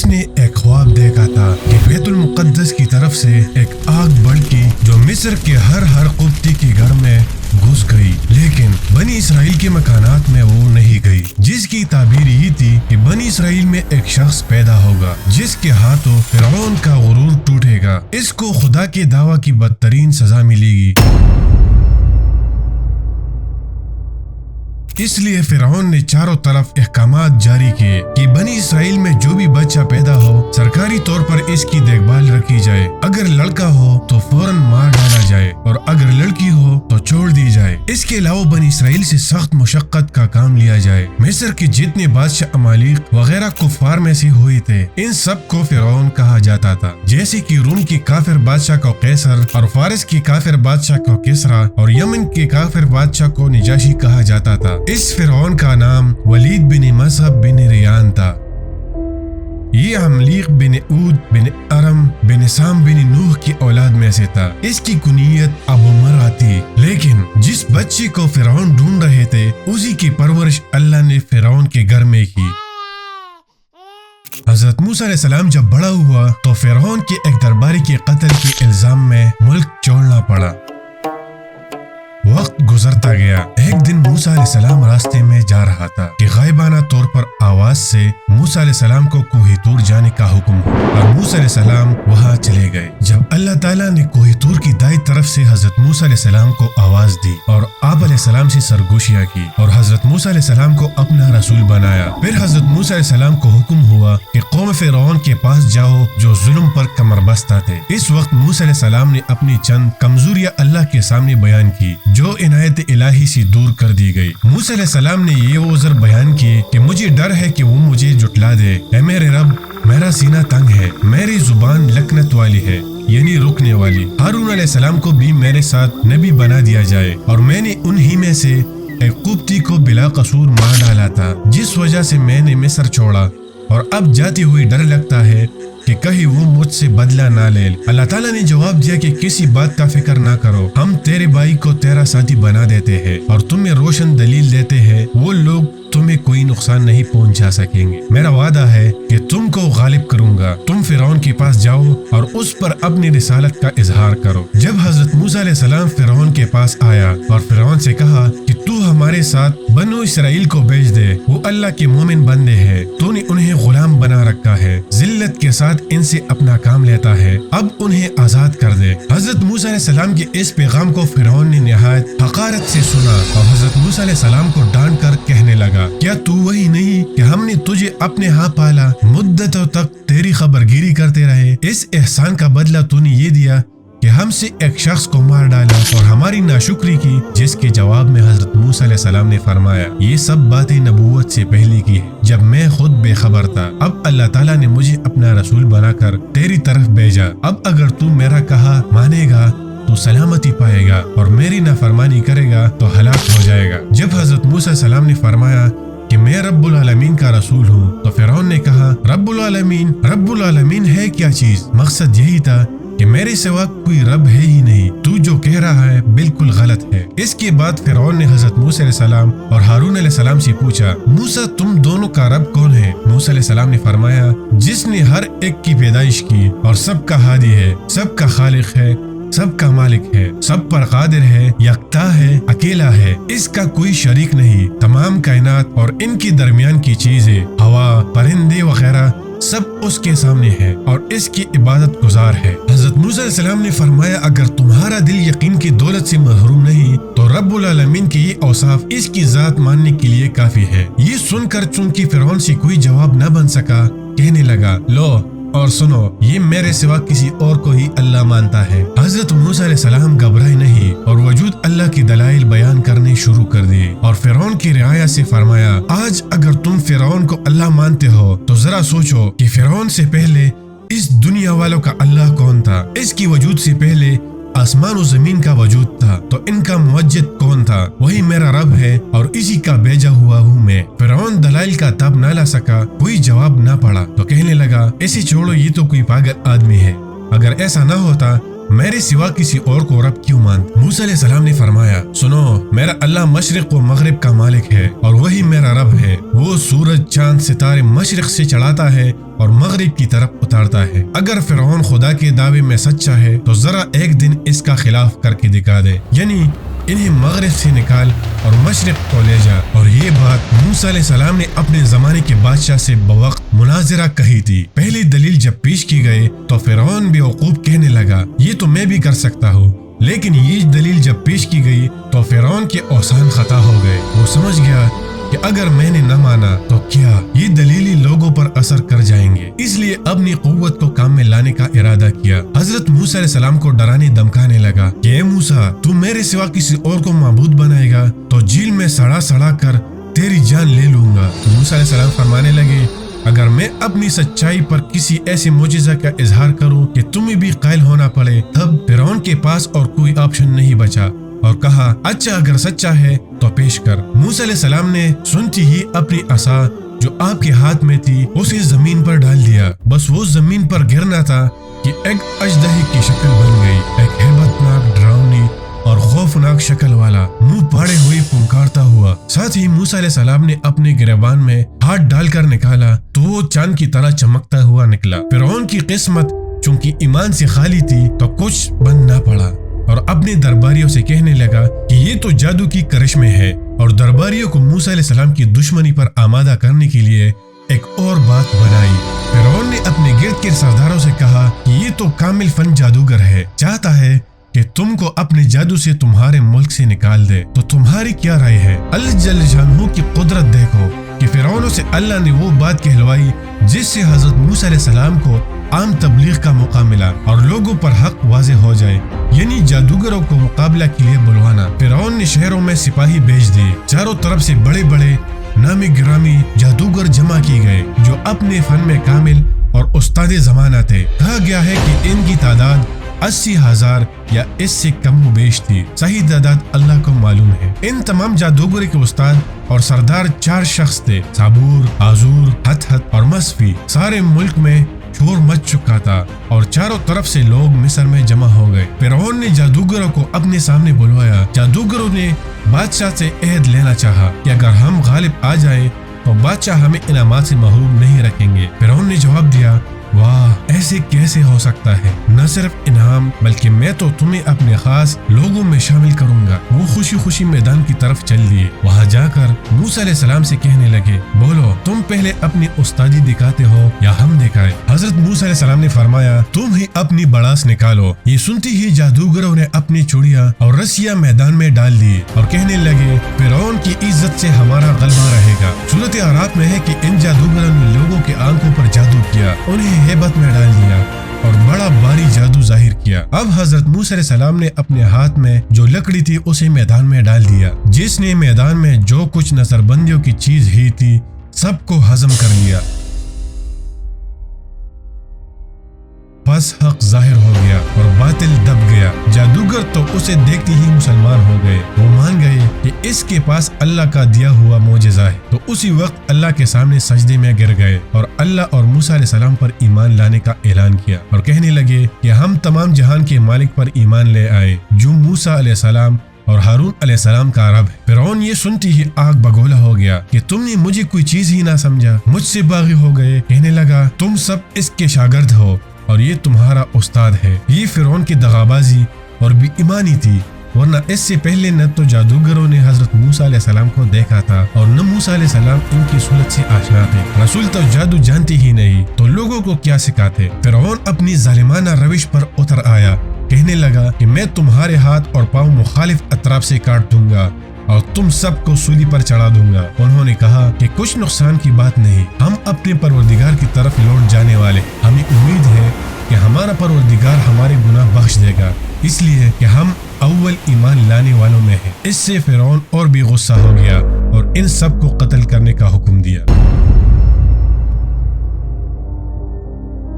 جس نے ایک خواب دیکھا تھا کہ بیت المقدس کی طرف سے ایک آگ بڑھکی جو مصر کے ہر قبطی کے گھر میں گھس گئی، لیکن بنی اسرائیل کے مکانات میں وہ نہیں گئی، جس کی تعبیر یہ تھی کہ بنی اسرائیل میں ایک شخص پیدا ہوگا جس کے ہاتھوں فرعون کا غرور ٹوٹے گا، اس کو خدا کے دعوی کی بدترین سزا ملے گی۔ اس لیے فرعون نے چاروں طرف احکامات جاری کیے کہ بنی اسرائیل میں جو بھی بچہ پیدا ہو سرکاری طور پر اس کی دیکھ بھال رکھی جائے، اگر لڑکا ہو تو فوراً مار ڈالا جائے اور اگر لڑکی ہو تو چھوڑ دی جائے۔ اس کے علاوہ بنی اسرائیل سے سخت مشقت کا کام لیا جائے۔ مصر کے جتنے بادشاہ عمالیق وغیرہ کفار میں سے ہوئے تھے، ان سب کو فرعون کہا جاتا تھا، جیسے کہ روم کی کافر بادشاہ کو قیصر اور فارس کی کافر بادشاہ کو کسرا اور یمن کے کافر بادشاہ کو نجاشی کہا جاتا تھا۔ اس فرعون کا نام ولید بن مصعب بن ریان تھا۔ یہ عملیق بن عود بن ارم بن سام بن نوح کی اولاد میں سے تھا۔ اس کی کنیت ابو مرہ تھی، لیکن جس بچے کو فرعون ڈھونڈ رہے تھے اسی کی پرورش اللہ نے فرعون کے گھر میں کی۔ حضرت موسیٰ علیہ السلام جب بڑا ہوا تو فرعون کے ایک درباری کے قتل کے الزام میں ملک چھوڑنا پڑا۔ وقت گزرتا گیا۔ ایک دن موسیٰ علیہ السلام راستے میں جا رہا تھا کہ غائبانہ طور پر آواز سے موسیٰ علیہ السلام کو کوہ طور جانے کا حکم ہوا اور موسیٰ علیہ السلام وہاں چلے گئے۔ جب اللہ تعالیٰ نے کوہ طور کی دائیں طرف سے حضرت موسیٰ علیہ السلام کو آواز دی اور آپ علیہ السلام سے سرگوشیاں کی اور حضرت موسیٰ علیہ السلام کو اپنا رسول بنایا، پھر حضرت موسیٰ علیہ السلام کو حکم ہوا کہ قوم فرعون کے پاس جاؤ جو ظلم پر کمر بستہ تھے۔ اس وقت موسیٰ علیہ السلام نے اپنی چند کمزوریاں اللہ کے سامنے بیان کی جو عنایت الہی سے دور کر دی گئی۔ موسیٰ علیہ السلام نے یہ عذر بیان کیے کہ مجھے ڈر ہے کہ وہ مجھے جھٹلا دے۔ اے میرے رب، میرا سینہ تنگ ہے، میری زبان لکنت والی ہے، یعنی رکنے والی۔ ہارون علیہ السلام کو بھی میرے ساتھ نبی بنا دیا جائے، اور میں نے انہی میں سے ایک قبطی کو بلا قصور مار ڈالا تھا، جس وجہ سے میں نے مصر چھوڑا، اور اب جاتے ہوئے ڈر لگتا ہے کہ کہیں وہ مجھ سے بدلہ نہ لے۔ اللہ تعالیٰ نے جواب دیا کہ کسی بات کا فکر نہ کرو، ہم تیرے بھائی کو تیرا ساتھی بنا دیتے ہیں اور تمہیں روشن دلیل دیتے ہیں، وہ لوگ تمہیں کوئی نقصان نہیں پہنچا سکیں گے۔ میرا وعدہ ہے کہ تم کو غالب کروں گا، تم فرعون کے پاس جاؤ اور اس پر اپنی رسالت کا اظہار کرو۔ جب حضرت موسیٰ علیہ السلام فرعون کے پاس آیا اور فرعون سے کہا کہ تو ہمارے ساتھ بنو اسرائیل کو بھیج دے، وہ اللہ کے مومن بندے ہیں، تو نے انہیں غلام بنا رکھا ہے، ذلت کے ساتھ ان سے اپنا کام لیتا ہے، اب انہیں آزاد کر دے۔ حضرت موسیٰ علیہ السلام کے اس پیغام کو فرعون نے نہایت حقارت سے سنا اور حضرت موسیٰ علیہ السلام کو ڈانٹ کر کہنے لگا، کیا تو وہی نہیں کہ ہم نے تجھے اپنے ہاں پالا، مدتوں تک تیری خبرگیری کرتے رہے، اس احسان کا بدلہ تو نے یہ دیا کہ ہم سے ایک شخص کو مار ڈالا اور ہماری ناشکری کی؟ جس کے جواب میں حضرت موسیٰ علیہ السلام نے فرمایا، یہ سب باتیں نبوت سے پہلے کی ہیں جب میں خود بے خبر تھا، اب اللہ تعالیٰ نے مجھے اپنا رسول بنا کر تیری طرف بھیجا، اب اگر تو میرا کہا مانے گا تو سلامتی پائے گا اور میری نافرمانی کرے گا تو ہلاک ہو جائے گا۔ جب حضرت موسیٰ علیہ السلام نے فرمایا کہ میں رب العالمین کا رسول ہوں، تو فرعون نے کہا، رب العالمین ہے کیا چیز؟ مقصد یہی تھا کہ میرے سوا کوئی رب ہے ہی نہیں، تو جو کہہ رہا ہے بالکل غلط ہے۔ اس کے بعد فرعون نے حضرت موسیٰ علیہ السلام اور ہارون علیہ السلام سے پوچھا، موسیٰ تم دونوں کا رب کون ہے؟ موسیٰ علیہ السلام نے فرمایا، جس نے ہر ایک کی پیدائش کی اور سب کا ہادی ہے، سب کا خالق ہے، سب کا مالک ہے، سب پر قادر ہے، یکتا ہے، اکیلا ہے، اس کا کوئی شریک نہیں، تمام کائنات اور ان کے درمیان کی چیزیں، ہوا، پرندے وغیرہ سب اس کے سامنے ہے اور اس کی عبادت گزار ہے۔ حضرت موسیٰ علیہ السلام نے فرمایا، اگر تمہارا دل یقین کی دولت سے محروم نہیں تو رب العالمین کے یہ اوصاف اس کی ذات ماننے کے لیے کافی ہے۔ یہ سن کر چونکہ فرعون سے کوئی جواب نہ بن سکا، کہنے لگا، لو اور سنو، یہ میرے سوا کسی اور کو ہی اللہ مانتا ہے۔ حضرت موسیٰ علیہ السلام گھبرائے نہیں اور وجود اللہ کی دلائل بیان کرنے شروع کر دیے اور فرعون کی رعایا سے فرمایا، آج اگر تم فرعون کو اللہ مانتے ہو تو ذرا سوچو کہ فرعون سے پہلے اس دنیا والوں کا اللہ کون تھا؟ اس کی وجود سے پہلے آسمان و زمین کا وجود تھا تو ان کا موجد کون تھا؟ وہی میرا رب ہے اور اسی کا بھیجا ہوا ہوں میں۔ فرعون دلائل کا تاب نہ لا سکا، کوئی جواب نہ پڑا تو کہنے لگا، اسے چھوڑو، یہ تو کوئی پاگل آدمی ہے، اگر ایسا نہ ہوتا میرے سوا کسی اور کو رب کیوں مانتے؟ موسیٰ علیہ السلام نے فرمایا سنو، میرا اللہ مشرق و مغرب کا مالک ہے اور وہی میرا رب ہے۔ وہ سورج چاند ستارے مشرق سے چڑھاتا ہے اور مغرب کی طرف اتارتا ہے۔ اگر فرعون خدا کے دعوے میں سچا ہے تو ذرا ایک دن اس کا خلاف کر کے دکھا دے، یعنی انہیں مغرب سے نکال اور مشرق کو لے جا۔ اور یہ بات موسیٰ علیہ السلام نے اپنے زمانے کے بادشاہ سے بوقت مناظرہ کہی تھی۔ پہلی دلیل جب پیش کی گئی تو فرعون بے وقوف کہنے لگا یہ تو میں بھی کر سکتا ہوں، لیکن یہ دلیل جب پیش کی گئی تو فرعون کے اوزان خطا ہو گئے۔ وہ سمجھ گیا کہ اگر میں نے نہ مانا تو کیا یہ دلیلی لوگوں پر اثر کر جائیں گے، اس لیے اپنی قوت کو کام میں لانے کا ارادہ کیا۔ حضرت موسیٰ علیہ السلام کو ڈرانے دمکانے لگا کہ اے موسیٰ، تو میرے سوا کسی اور کو معبود بنائے گا تو جیل میں سڑا سڑا کر تیری جان لے لوں گا۔ تو موسیٰ علیہ السلام فرمانے لگے اگر میں اپنی سچائی پر کسی ایسے معجزہ کا اظہار کروں کہ تمہیں بھی قائل ہونا پڑے، تب فرعون کے پاس اور کوئی آپشن نہیں بچا اور کہا اچھا اگر سچا ہے تو پیش کر۔ موسیٰ علیہ السلام نے سنتی ہی اپنی عصا جو آپ کے ہاتھ میں تھی اسے زمین پر ڈال دیا۔ بس وہ زمین پر گرنا تھا کہ ایک اژدہے کی شکل بن گئی، ایک ہیبت ناک، ڈراؤنی اور خوفناک شکل والا، منہ پھاڑے ہوئے پنکارتا ہوا۔ ساتھ ہی موسیٰ علیہ السلام نے اپنے گریبان میں ہاتھ ڈال کر نکالا تو وہ چاند کی طرح چمکتا ہوا نکلا۔ فرعون کی قسمت چونکہ ایمان سے خالی تھی تو کچھ بن نہ پڑا اور اپنے درباریوں سے کہنے لگا کہ یہ تو جادو کی کرشمے ہے، اور درباریوں کو موسیٰ علیہ السلام کی دشمنی پر آمادہ کرنے کے لیے ایک اور بات بنائی۔ فرعون نے اپنے گرد کے سرداروں سے کہا کہ یہ تو کامل فن جادوگر ہے، چاہتا ہے کہ تم کو اپنے جادو سے تمہارے ملک سے نکال دے، تو تمہاری کیا رائے ہے؟ اللہ جل شانہ کی قدرت دیکھو کہ فرعون سے اللہ نے وہ بات کہلوائی جس سے حضرت موسیٰ علیہ السلام کو عام تبلیغ کا موقع ملا اور لوگوں پر حق واضح ہو جائے، یعنی جادوگروں کو مقابلہ کے لیے بلوانا۔ فرعون نے شہروں میں سپاہی بھیج دیے، چاروں طرف سے بڑے بڑے نامی گرامی جادوگر جمع کی گئے جو اپنے فن میں کامل اور استاد زمانہ تھے۔ کہا گیا ہے کہ ان کی تعداد 80,000 یا اس سے کم و بیش تھی، صحیح تعداد اللہ کو معلوم ہے۔ ان تمام جادوگری کے استاد اور سردار 4 شخص تھے، صابور، آزور، ہتھت اور مصفی۔ سارے ملک میں شور مچ چکا تھا اور چاروں طرف سے لوگ مصر میں جمع ہو گئے۔ فرعون نے جادوگروں کو اپنے سامنے بلوایا۔ جادوگروں نے بادشاہ سے عہد لینا چاہا کہ اگر ہم غالب آ جائیں تو بادشاہ ہمیں انعامات سے محروم نہیں رکھیں گے۔ فرعون نے جواب دیا واہ، ایسے کیسے ہو سکتا ہے؟ نہ صرف انعام بلکہ میں تو تمہیں اپنے خاص لوگوں میں شامل کروں گا۔ وہ خوشی خوشی میدان کی طرف چل دیے۔ وہاں جا کر موسیٰ علیہ السلام سے کہنے لگے بولو تم پہلے اپنی استادی دکھاتے ہو یا ہم دکھائیں؟ حضرت موسیٰ علیہ السلام نے فرمایا تم ہی اپنی بڑاس نکالو۔ یہ سنتی ہی جادوگروں نے اپنی چوڑیاں اور رسیاں میدان میں ڈال دی اور کہنے لگے فرعون کی عزت سے ہمارا غلبہ رہے گا۔ صورت عراق میں ہے کہ ان جادوگروں نے لوگوں کے آنکھوں پر جادو کیا، انہیں ہیبت میں ڈال دیا اور بڑا باری جادو ظاہر کیا۔ اب حضرت موسیٰ علیہ السلام نے اپنے ہاتھ میں جو لکڑی تھی اسے میدان میں ڈال دیا، جس نے میدان میں جو کچھ نظر بندیوں کی چیز ہی تھی سب کو ہضم کر لیا۔ پس حق ظاہر ہو گیا اور باطل دب گیا۔ جادوگر تو اسے دیکھتے ہی مسلمان ہو گئے۔ وہ مان گئے کہ اس کے پاس اللہ کا دیا ہوا معجزہ ہے، تو اسی وقت اللہ کے سامنے سجدے میں گر گئے اور اللہ اور موسیٰ علیہ السلام پر ایمان لانے کا اعلان کیا اور کہنے لگے کہ ہم تمام جہان کے مالک پر ایمان لے آئے جو موسیٰ علیہ السلام اور ہارون علیہ السلام کا رب ہے۔ فرعون یہ سنتی ہی آگ بگولا ہو گیا کہ تم نے مجھے کوئی چیز ہی نہ سمجھا، مجھ سے باغی ہو گئے۔ کہنے لگا تم سب اس کے شاگرد ہو اور یہ تمہارا استاد ہے۔ یہ فرعون کی دغابازی اور بے ایمانی تھی، ورنہ اس سے پہلے نہ تو جادوگروں نے حضرت موسیٰ علیہ السلام کو دیکھا تھا اور نہ موسیٰ علیہ السلام ان کی صورت سے آشنا تھے۔ رسول تو جادو جانتے ہی نہیں تو لوگوں کو کیا سکھاتے۔ فرعون اپنی ظالمانہ روش پر اتر آیا، کہنے لگا کہ میں تمہارے ہاتھ اور پاؤں مخالف اطراف سے کاٹ دوں گا اور تم سب کو سولی پر چڑھا دوں گا۔ انہوں نے کہا کہ کچھ نقصان کی بات نہیں، ہم اپنے پروردگار کی طرف لوٹ جانے والے، ہمیں امید ہے کہ ہمارا پروردگار ہمارے گناہ بخش دے گا، اس لیے کہ ہم اول ایمان لانے والوں میں ہیں۔ اس سے فرعون اور بھی غصہ ہو گیا اور ان سب کو قتل کرنے کا حکم دیا۔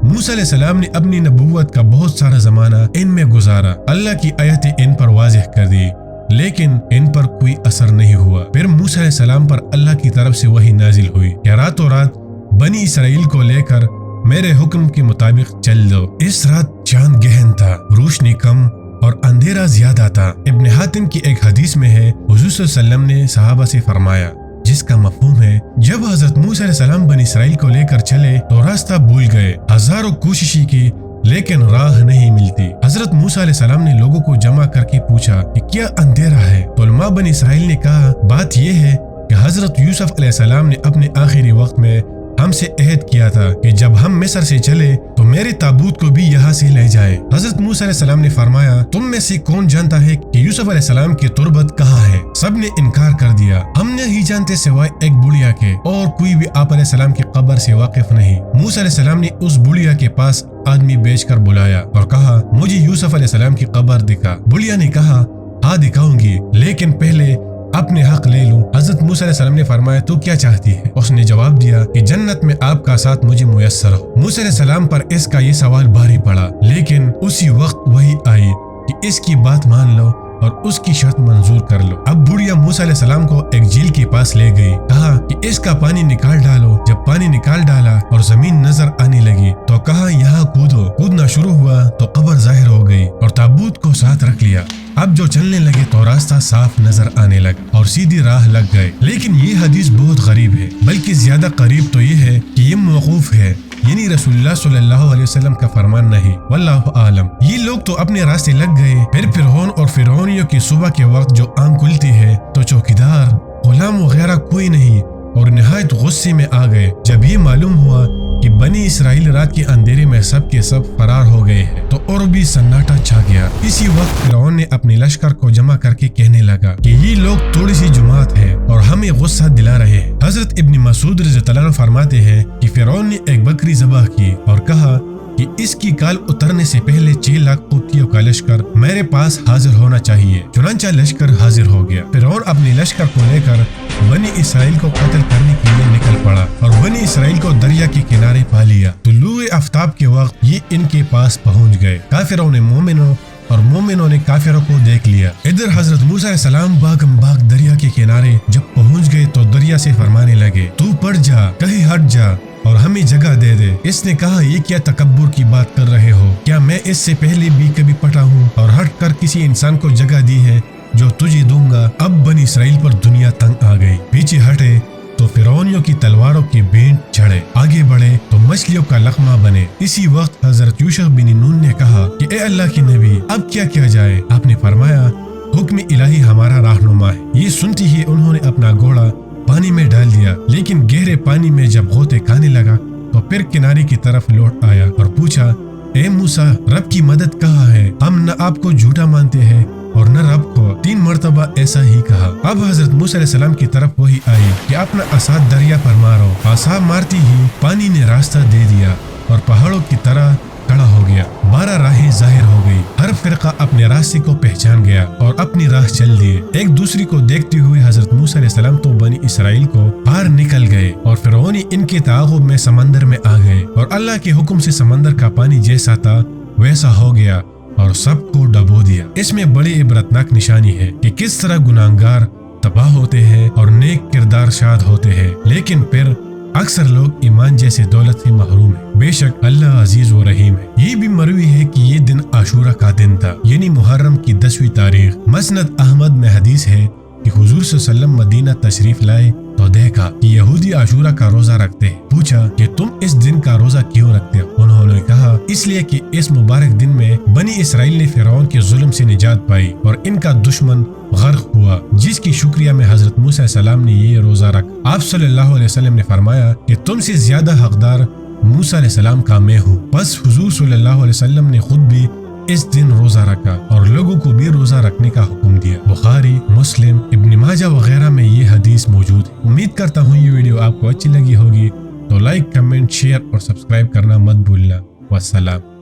موسیٰ علیہ السلام نے اپنی نبوت کا بہت سارا زمانہ ان میں گزارا، اللہ کی آیتیں ان پر واضح کر دی، لیکن ان پر کوئی اثر نہیں ہوا۔ پھر موسیٰ علیہ السلام پر اللہ کی طرف سے وحی نازل ہوئی کہ راتوں رات بنی اسرائیل کو لے کر میرے حکم کے مطابق چل دو۔ اس رات چاند گہن تھا، روشنی کم اور اندھیرا زیادہ تھا۔ ابن حاتم کی ایک حدیث میں ہے، حضور صلی اللہ علیہ وسلم نے صحابہ سے فرمایا، جس کا مفہوم ہے جب حضرت موسیٰ علیہ السلام بنی اسرائیل کو لے کر چلے تو راستہ بھول گئے، ہزاروں کوششیں کی لیکن راہ نہیں ملتی۔ حضرت موسیٰ علیہ السلام نے لوگوں کو جمع کر کے پوچھا کہ کیا اندھیرا ہے؟ تو علماء بنی اسرائیل نے کہا بات یہ ہے کہ حضرت یوسف علیہ السلام نے اپنے آخری وقت میں ہم سے عہد کیا تھا کہ جب ہم مصر سے چلے تو میرے تابوت کو بھی یہاں سے لے جائے۔ حضرت موسیٰ علیہ السلام نے فرمایا، تم میں سے کون جانتا ہے کہ یوسف علیہ السلام کی تربت کہاں ہے؟ سب نے انکار کر دیا، ہم نہیں جانتے سوائے ایک بڑھیا کے، اور کوئی بھی آپ علیہ السلام کی قبر سے واقف نہیں۔ موسیٰ علیہ السلام نے اس بڑھیا کے پاس آدمی بیچ کر بلایا اور کہا مجھے یوسف علیہ السلام کی قبر دکھا۔ بڑھیا نے کہا ہاں دکھاؤں گی، لیکن پہلے اپنے حق لے لوں۔ حضرت موسیٰ علیہ السلام نے فرمایا تو کیا چاہتی ہے؟ اس نے جواب دیا کہ جنت میں آپ کا ساتھ مجھے میسر ہو۔ موسیٰ علیہ السلام پر اس کا یہ سوال بھاری پڑا، لیکن اسی وقت وہی آئی کہ اس کی بات مان لو اور اس کی شرط منظور کر لو۔ اب بڑھیا موسیٰ علیہ السلام کو ایک جھیل کے پاس لے گئی، کہا کہ اس کا پانی نکال ڈالو۔ جب پانی نکال ڈالا اور زمین نظر آنے لگی تو کہا یہاں کودو۔ کودنا شروع ہوا تو قبر ظاہر ہو گئی اور تابوت کو ساتھ رکھ لیا۔ اب جو چلنے لگے تو راستہ صاف نظر آنے لگا اور سیدھی راہ لگ گئے۔ لیکن یہ حدیث بہت غریب ہے، بلکہ زیادہ قریب تو یہ ہے کہ یہ موقوف ہے، یعنی رسول اللہ صلی اللہ علیہ وسلم کا فرمان نہیں، واللہ عالم۔ یہ لوگ تو اپنے راستے لگ گئے، پھر فرعون اور فرعونیوں کی صبح کے وقت جو آنکھ کھلتی ہے تو چوکیدار، غلام وغیرہ کوئی نہیں، اور نہایت غصے میں آ گئے جب یہ معلوم ہوا کہ بنی اسرائیل رات کے اندھیرے میں سب کے سب فرار ہو گئے ہیں، تو اور بھی سناٹا چھا گیا۔ اسی وقت فرعون نے اپنے لشکر کو جمع کر کے کہنے لگا کہ یہ لوگ تھوڑی سی جماعت ہے اور ہمیں غصہ دلا رہے ہیں۔ حضرت ابن مسعود رضی اللہ عنہ فرماتے ہیں کہ فرعون نے ایک بکری ذبح کی اور کہا کہ اس کی کال اترنے سے پہلے 6 لاکھ قبطیوں کا لشکر میرے پاس حاضر ہونا چاہیے۔ چنانچہ لشکر حاضر ہو گیا۔ فرعون اپنے لشکر کو لے کر بنی اسرائیل کو قتل کرنے کے لیے نکل پڑا اور بنی اسرائیل کو دریا کے کنارے پا لیا۔ طلوع آفتاب کے وقت یہ ان کے پاس پہنچ گئے۔ کافروں نے مومنوں اور مومنوں نے کافروں کو دیکھ لیا۔ ادھر حضرت موسیٰ علیہ السلام باغم باغ دریا کے کنارے جب پہنچ گئے تو دریا سے فرمانے لگے تو پڑ جا، کہیں ہٹ جا اور ہمیں جگہ دے دے۔ اس نے کہا یہ کیا تکبر کی بات کر رہے ہو؟ کیا میں اس سے پہلے بھی کبھی پٹا ہوں اور ہٹ کر کسی انسان کو جگہ دی ہے جو تجھے دوں گا؟ اب بنی اسرائیل پر دنیا تنگ آ گئی، پیچھے ہٹے تو فرعونیوں کی تلواروں کے بینٹ چڑھے، آگے بڑھے تو مچھلیوں کا لقمہ بنے۔ اسی وقت حضرت یوشع بن نون نے کہا کہ اے اللہ کے نبی اب کیا کیا جائے؟ آپ نے فرمایا حکم الہی ہمارا رہنما ہے۔ یہ سنتی ہی انہوں نے اپنا گھوڑا پانی میں ڈال دیا، لیکن گہرے پانی میں جب غوطے کھانے لگا تو پھر کنارے کی طرف لوٹ آیا اور پوچھا اے موسیٰ رب کی مدد کہاں ہے؟ ہم نہ آپ کو جھوٹا مانتے ہیں اور نہ رب کو۔ 3 مرتبہ ایسا ہی کہا۔ اب حضرت موسیٰ علیہ السلام کی طرف وہی آئی کہ اپنا عصا دریا پر مارو۔ عصا مارتی ہی پانی نے راستہ دے دیا اور پہاڑوں کی طرح کھڑا ہو گیا۔ 12 راہیں ظاہر ہو گئی، ہر فرقہ اپنے راستے کو پہچان گیا اور اپنی راہ چل دیے۔ ایک دوسری کو دیکھتے ہوئے حضرت موسیٰ علیہ السلام تو بنی اسرائیل کو پار نکل گئے اور فرعونی ان کے تعاقب میں سمندر میں آ گئے، اور اللہ کے حکم سے سمندر کا پانی جیسا تھا ویسا ہو گیا اور سب کو ڈبو دیا۔ اس میں بڑی عبرتناک نشانی ہے کہ کس طرح گناہگار تباہ ہوتے ہیں اور نیک کردار شاد ہوتے ہیں، لیکن پھر اکثر لوگ ایمان جیسے دولت سے محروم ہیں۔ بے شک اللہ عزیز و رحیم ہے۔ یہ بھی مروی ہے کہ یہ دن عاشورہ کا دن تھا، یعنی محرم کی 10ویں تاریخ۔ مسند احمد میں حدیث ہے کہ حضور صلی اللہ علیہ وسلم مدینہ تشریف لائے تو دیکھا کہ یہودی عاشورہ کا روزہ رکھتے ہیں۔ پوچھا کہ تم اس دن کا روزہ کیوں رکھتے ہو؟ انہوں نے کہا اس لیے کہ اس مبارک دن میں بنی اسرائیل نے فرعون کے ظلم سے نجات پائی اور ان کا دشمن غرق ہوا، جس کی شکریہ میں حضرت موسیٰ علیہ السلام نے یہ روزہ رکھا۔ آپ صلی اللہ علیہ وسلم نے فرمایا کہ تم سے زیادہ حقدار موسیٰ علیہ السلام کا میں ہوں۔ بس حضور صلی اللہ علیہ وسلم نے خود بھی اس دن روزہ رکھا اور لوگوں کو بھی روزہ رکھنے کا حکم دیا۔ بخاری، مسلم، ابن ماجہ وغیرہ میں یہ حدیث موجود ہے۔ امید کرتا ہوں یہ ویڈیو آپ کو اچھی لگی ہوگی، تو لائک، کمنٹ، شیئر اور سبسکرائب کرنا مت بھولنا۔ والسلام۔